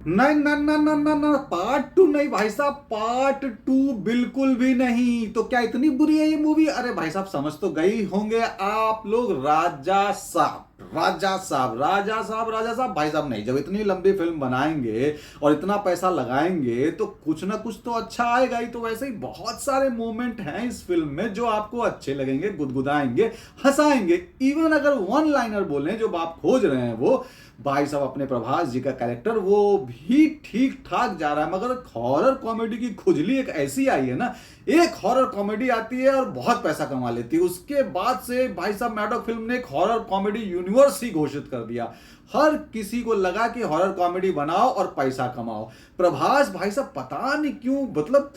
नहीं ना ना ना ना ना, पार्ट टू नहीं भाई साहब, पार्ट टू बिल्कुल भी नहीं। तो क्या इतनी बुरी है ये मूवी? अरे भाई साहब समझ तो गई होंगे आप लोग, राजा साहब राजा साहब राजा साहब राजा साहब। भाई साहब नहीं, जब इतनी लंबी फिल्म बनाएंगे और इतना पैसा लगाएंगे तो कुछ ना कुछ तो अच्छा आएगा ही। तो वैसे ही बहुत सारे मोमेंट हैं इस फिल्म में जो आपको अच्छे लगेंगे, गुदगुदाएंगे, हंसाएंगे। इवन अगर वन लाइनर बोलें जो आप खोज रहे हैं, वो भाई साहब अपने प्रभास जी का कैरेक्टर वो भी ठीक ठाक जा रहा है। मगर हॉरर कॉमेडी की खुजली एक ऐसी आई है ना, एक हॉरर कॉमेडी आती है और बहुत पैसा कमा लेती है। उसके बाद से भाई साहब मैडॉक फिल्म ने एक हॉरर कॉमेडी यूनिवर्स ही घोषित कर दिया। हर किसी को लगा कि हॉरर कॉमेडी बनाओ और पैसा कमाओ। प्रभास भाई साहब पता नहीं क्यों, मतलब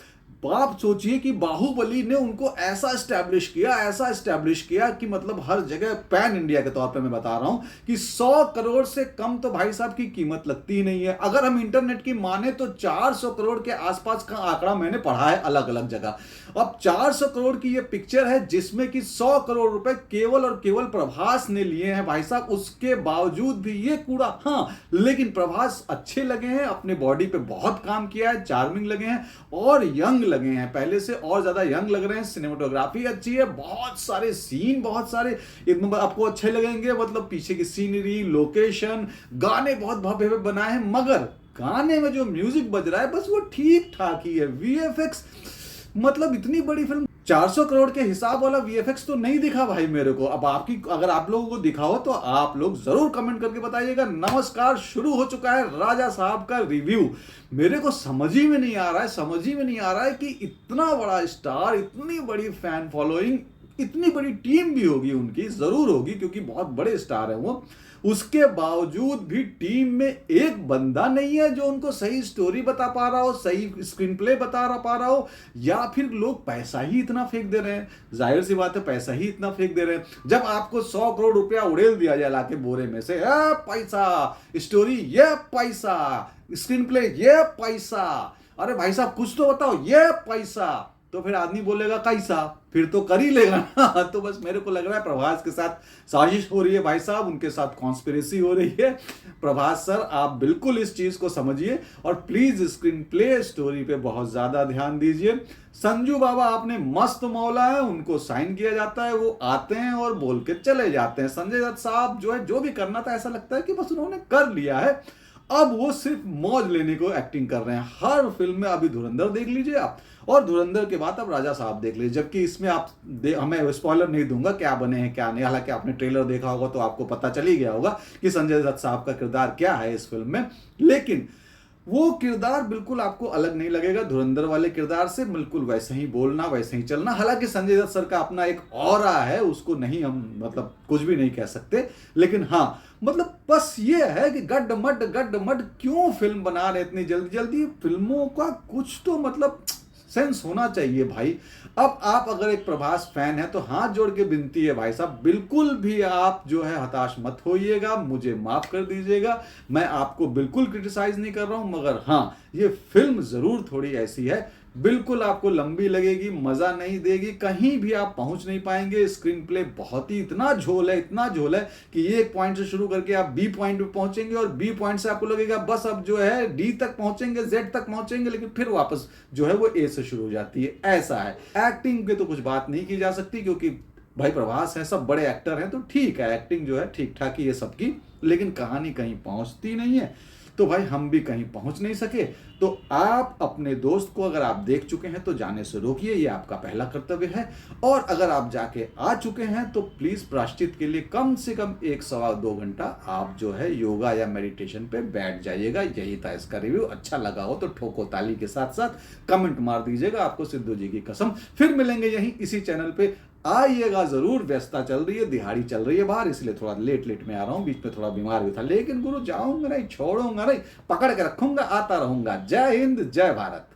आप सोचिए कि बाहुबली ने उनको ऐसा एस्टैब्लिश किया कि मतलब हर जगह पैन इंडिया के तौर पे मैं बता रहा हूं कि 100 करोड़ से कम तो भाई साहब की कीमत लगती ही नहीं है। अगर हम इंटरनेट की माने तो 400 करोड़ के आसपास का आंकड़ा मैंने पढ़ा है अलग अलग जगह। अब 400 करोड़ की ये पिक्चर है जिसमें कि 100 करोड़ रुपए केवल और केवल प्रभास ने लिए हैं भाई साहब। उसके बावजूद भी ये कूड़ा, हाँ लेकिन प्रभास अच्छे लगे हैं, अपने बॉडी पे बहुत काम किया है, चार्मिंग लगे हैं और यंग लगे हैं, पहले से और ज्यादा यंग लग रहे हैं। सिनेमेटोग्राफी अच्छी है, बहुत सारे सीन, बहुत सारे एकदम आपको अच्छे लगेंगे। मतलब पीछे की सीनरी, लोकेशन, गाने बहुत भव्य भव्य बनाए हैं। मगर गाने में जो म्यूजिक बज रहा है बस वो ठीक ठाक ही है। वीएफएक्स, मतलब इतनी बड़ी फिल्म 400 करोड़ के हिसाब वाला वीएफएक्स तो नहीं दिखा भाई मेरे को। अब आपकी, अगर आप लोगों को दिखा हो तो आप लोग जरूर कमेंट करके बताइएगा। नमस्कार, शुरू हो चुका है राजा साहब का रिव्यू। मेरे को समझ ही में नहीं आ रहा है कि इतना बड़ा स्टार, इतनी बड़ी फैन फॉलोइंग, इतनी बड़ी टीम भी होगी उनकी, जरूर होगी क्योंकि बहुत बड़े स्टार है वो। उसके बावजूद भी टीम में एक बंदा नहीं है जो उनको सही स्टोरी बता पा रहा हो, सही स्क्रीन प्ले बता पा रहा हो, या फिर लोग पैसा ही इतना फेंक दे रहे हैं। जाहिर सी बात है, पैसा ही इतना फेंक दे रहे हैं। जब आपको 100 करोड़ रुपया उड़ेल दिया जाए लाके बोरे में से, पैसा, स्टोरी ये पैसा, स्क्रीन प्ले ये पैसा, अरे भाई साहब कुछ तो बताओ ये पैसा, तो फिर आदमी बोलेगा कैसा, फिर तो कर ही लेगा ना। तो बस मेरे को लग रहा है प्रभास के साथ साजिश हो रही है भाई साहब, उनके साथ कॉन्स्पिरेसी हो रही है। प्रभास सर आप बिल्कुल इस चीज को समझिए और प्लीज स्क्रीन प्ले, स्टोरी पे बहुत ज्यादा ध्यान दीजिए। संजू बाबा आपने मस्त मौला है, उनको साइन किया जाता है, वो आते हैं और बोल के चले जाते हैं। संजय दत्त साहब जो है, जो भी करना था ऐसा लगता है कि बस उन्होंने कर लिया है। अब वो सिर्फ मौज लेने को एक्टिंग कर रहे हैं हर फिल्म में। अभी धुरंधर देख लीजिए आप, और धुरंधर के बाद अब राजा साहब देख लीजिए। जबकि इसमें आप हमें स्पॉइलर नहीं दूंगा क्या बने हैं क्या नहीं, हालांकि आपने ट्रेलर देखा होगा तो आपको पता चल ही गया होगा कि संजय दत्त साहब का किरदार क्या है इस फिल्म में। लेकिन वो किरदार बिल्कुल आपको अलग नहीं लगेगा धुरंधर वाले किरदार से। बिल्कुल वैसे ही बोलना, वैसे ही चलना। हालांकि संजय दत्त सर का अपना एक ऑरा है, उसको नहीं हम मतलब कुछ भी नहीं कह सकते। लेकिन हाँ, मतलब बस ये है कि गड्ड मड क्यों फिल्म बना रहे इतनी जल्दी जल्दी। फिल्मों का कुछ तो मतलब सेंस होना चाहिए भाई। अब आप अगर एक प्रभास फैन है तो हाथ जोड़ के विनती है भाई साहब, बिल्कुल भी आप जो है हताश मत होइएगा, मुझे माफ कर दीजिएगा। मैं आपको बिल्कुल क्रिटिसाइज नहीं कर रहा हूं, मगर हाँ ये फिल्म जरूर थोड़ी ऐसी है, बिल्कुल आपको लंबी लगेगी, मजा नहीं देगी, कहीं भी आप पहुंच नहीं पाएंगे। स्क्रीन प्ले बहुत ही इतना झोल है कि एक पॉइंट से शुरू करके आप बी पॉइंट पे पहुंचेंगे और बी पॉइंट से आपको लगेगा बस अब जो है डी तक पहुंचेंगे, जेड तक पहुंचेंगे, लेकिन फिर वापस जो है वो ए से शुरू हो जाती है। ऐसा है। एक्टिंग पे तो कुछ बात नहीं की जा सकती क्योंकि भाई प्रभास है, सब बड़े एक्टर हैं, तो ठीक है एक्टिंग जो है ठीक ठाक ही है सबकी, लेकिन कहानी कहीं पहुंचती नहीं है। तो भाई हम भी कहीं पहुंच नहीं सके। तो आप अपने दोस्त को अगर आप देख चुके हैं तो जाने से रोकिए, ये आपका पहला कर्तव्य है। और अगर आप जाके आ चुके हैं तो प्लीज प्रायश्चित के लिए कम से कम 1-2 घंटा आप जो है योगा या मेडिटेशन पे बैठ जाइएगा। यही था इसका रिव्यू। अच्छा लगा हो तो ठोको ताली के साथ साथ कमेंट मार दीजिएगा, आपको सिद्धू जी की कसम। फिर मिलेंगे यहीं इसी चैनल पे, आइएगा जरूर। व्यस्तता चल रही है, दिहाड़ी चल रही है बाहर, इसलिए थोड़ा लेट में आ रहा हूं। बीच में थोड़ा बीमार भी था, लेकिन गुरु जाऊंगा नहीं, छोड़ूंगा नहीं, पकड़ के रखूंगा, आता रहूंगा। जय हिंद, जय भारत।